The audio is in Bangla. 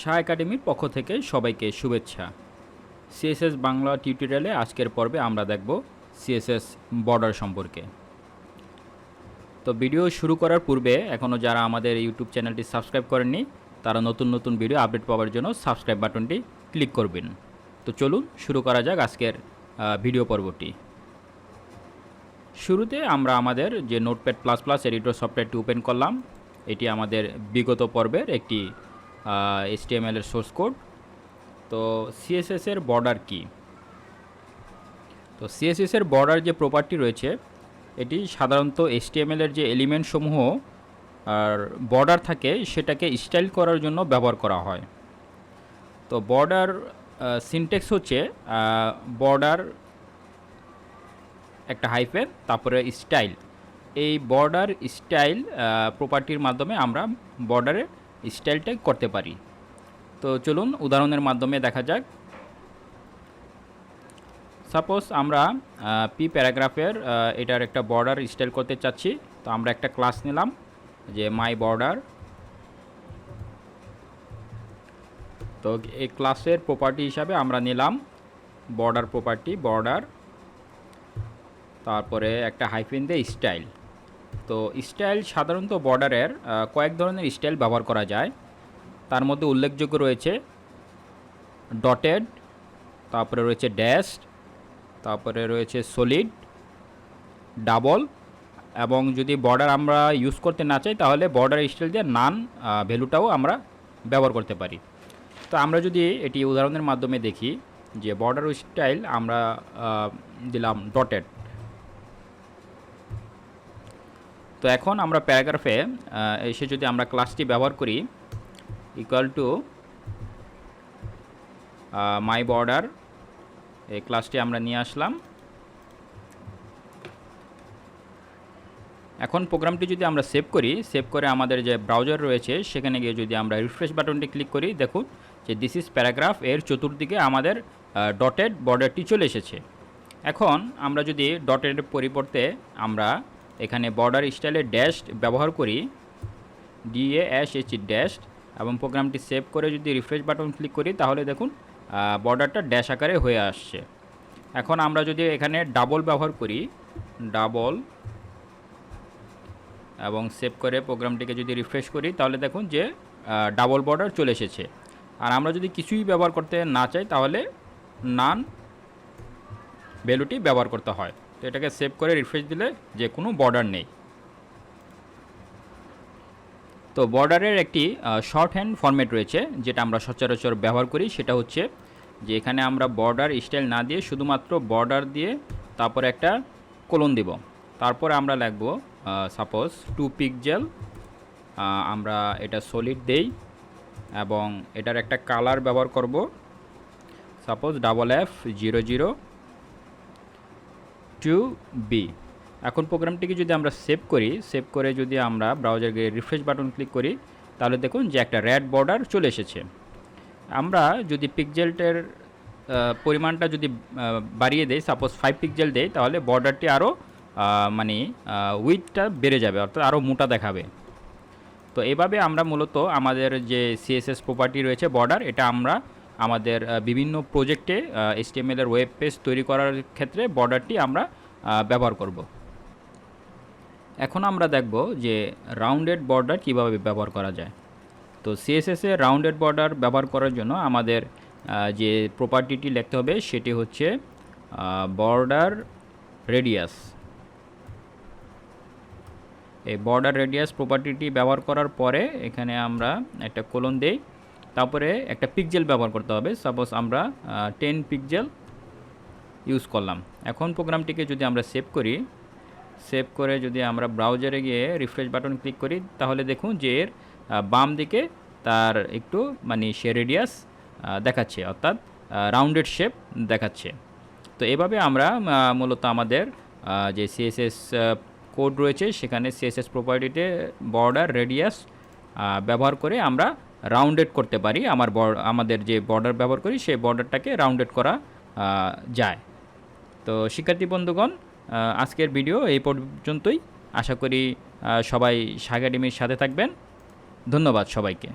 শাহ একাডেমির পক্ষ থেকে সবাইকে শুভেচ্ছা। সিএসএস বাংলা টিউটোরিয়ালে আজকের পর্বে আমরা দেখব সিএসএস বর্ডার সম্পর্কে। তো ভিডিও শুরু করার পূর্বে এখনও যারা আমাদের ইউটিউব চ্যানেলটি সাবস্ক্রাইব করেননি তারা নতুন নতুন ভিডিও আপডেট পাওয়ার জন্য সাবস্ক্রাইব বাটনটি ক্লিক করবেন। তো চলুন শুরু করা যাক আজকের ভিডিও পর্বটি। শুরুতে আমরা আমাদের যে নোটপ্যাড প্লাস প্লাস এডিটর সফটওয়্যারটি ওপেন করলাম। এটি আমাদের বিগত পর্বের একটি HTML এর সোর্স কোড। তো CSS এর বর্ডার কি? তো CSS এর বর্ডার যে প্রপার্টি রয়েছে এটি সাধারণত HTML এর যে এলিমেন্ট সমূহ আর বর্ডার থাকে সেটাকে স্টাইল করার জন্য ব্যবহার করা হয়। তো বর্ডার সিনট্যাক্স হচ্ছে বর্ডার একটা হাইফেন তারপরে স্টাইল। এই বর্ডার স্টাইল প্রপার্টির মাধ্যমে আমরা বর্ডারের স্টাইলটা করতে পারি। তো চলুন উদাহরণের মাধ্যমে দেখা যাক। সাপোজ আমরা পি প্যারাগ্রাফের এটার একটা বর্ডার স্টাইল করতে চাচ্ছি। তো আমরা একটা ক্লাস নিলাম যে মাই বর্ডার। তো এই ক্লাসের প্রপার্টি হিসাবে আমরা নিলাম বর্ডার প্রপার্টি, বর্ডার, তারপরে একটা হাইফেন দিয়ে স্টাইল। তো স্টাইল সাধারণত বর্ডারের কয়েক ধরনের স্টাইল ব্যবহার করা যায়। তার মধ্যে উল্লেখযোগ্য রয়েছে ডটেড, তারপরে রয়েছে ড্যাশড, তারপরে রয়েছে সলিড, ডাবল, এবং যদি বর্ডার আমরা ইউজ করতে না চাই তাহলে বর্ডার স্টাইল দিয়ে নান ভ্যালুটাও আমরা ব্যবহার করতে পারি। তো আমরা যদি এটি উদাহরণের মাধ্যমে দেখি যে বর্ডার স্টাইল আমরা দিলাম ডটেড। তো এখন আমরা প্যারাগ্রাফে এসে যদি আমরা ক্লাসটি ব্যবহার করি ইকুয়াল টু মাই বর্ডার, এই ক্লাসটি আমরা নিয়ে আসলাম। এখন প্রোগ্রামটি যদি আমরা সেভ করি, সেভ করে আমাদের যে ব্রাউজার রয়েছে সেখানে গিয়ে যদি আমরা রিফ্রেশ বাটনটি ক্লিক করি, দেখুন যে দিস ইজ প্যারাগ্রাফ এর চতুর্দিকে আমাদের ডটেড বর্ডারটি চলে এসেছে। এখন আমরা যদি ডটেডের পরিবর্তে আমরা এখানে বর্ডার স্টাইলে ড্যাশড ব্যবহার করি, DASH ড্যাশড, এবং প্রোগ্রামটি সেভ করে যদি রিফ্রেশ বাটন ক্লিক করি তাহলে দেখুন বর্ডারটা ড্যাশ আকারে হয়ে আসছে। এখন আমরা যদি এখানে ডাবল ব্যবহার করি, ডাবল, এবং সেভ করে প্রোগ্রামটিকে যদি রিফ্রেশ করি তাহলে দেখুন যে ডাবল বর্ডার চলে এসেছে। আর আমরা যদি কিছুই ব্যবহার করতে না চাই তাহলে নান ভ্যালুটি ব্যবহার করতে হয়। তো এটাকে সেভ করে রিফ্রেশ দিলে যে কোনো বর্ডার নেই। তো বর্ডারের একটি শর্ট হ্যান্ড ফরম্যাট রয়েছে যেটা আমরা সচরাচর ব্যবহার করি, সেটা হচ্ছে যে এখানে আমরা বর্ডার স্টাইল না দিয়ে শুধুমাত্র বর্ডার দিয়ে তারপরে একটা কোলন দেব। তারপরে আমরা লিখব সাপোজ 2 পিক্সেল, আমরা এটা সলিড দেই এবং এটার একটা কালার ব্যবহার করব সাপোজ FF002B। এখন প্রোগ্রামটিকে যদি আমরা সেভ করি, সেভ করে যদি আমরা ব্রাউজারে গিয়ে রিফ্রেশ বাটন ক্লিক করি তাহলে দেখুন যে একটা রেড বর্ডার চলে এসেছে। আমরা যদি পিক্সেলটার পরিমাণটা যদি বাড়িয়ে দেই, সাপোজ 5 পিক্সেল দেই, তাহলে বর্ডারটি আরও মানে উইথটা বেড়ে যাবে, অর্থাৎ আরও মোটা দেখাবে। তো এভাবে আমরা মূলত আমাদের যে CSS প্রপার্টি রয়েছে বর্ডার, এটা আমরা আমাদের বিভিন্ন প্রজেক্টে HTML এর ওয়েব পেজ তৈরি করার ক্ষেত্রে বর্ডারটি আমরা ব্যবহার করব। এখন আমরা দেখব যে রাউন্ডেড বর্ডার কিভাবে ব্যবহার করা যায়। তো CSS এর রাউন্ডেড বর্ডার ব্যবহার করার জন্য আমাদের যে প্রপার্টিটি লিখতে হবে সেটি হচ্ছে বর্ডার রেডিয়াস। এই বর্ডার রেডিয়াস প্রপার্টিটি ব্যবহার করার পরে এখানে আমরা একটা কোলন দেই, তারপরে একটা পিক্সেল ব্যবহার করতে হবে। সাপোজ আমরা 10 পিক্সেল ইউজ করলাম। এখন প্রোগ্রামটিকে যদি আমরা সেভ করি, সেভ করে যদি আমরা ব্রাউজারে গিয়ে রিফ্রেশ বাটন ক্লিক করি তাহলে দেখুন যে এর বাম দিকে তার একটু মানে সে রেডিয়াস দেখাচ্ছে, অর্থাৎ রাউন্ডেড শেপ দেখাচ্ছে। তো এভাবে আমরা মূলত আমাদের যে CSS কোড রয়েছে সেখানে CSS প্রপার্টিতে বর্ডার রেডিয়াস ব্যবহার করে আমরা রাউন্ডেড করতে পারি। আমাদের যে বর্ডার ব্যবহার করি সেই বর্ডারটাকে রাউন্ডেড করা যায়। তো শিক্ষার্থী বন্ধুগণ, আজকের ভিডিও এই পর্যন্তই। আশা করি সবাই শাহ একাডেমির সাথে থাকবেন। ধন্যবাদ সবাইকে।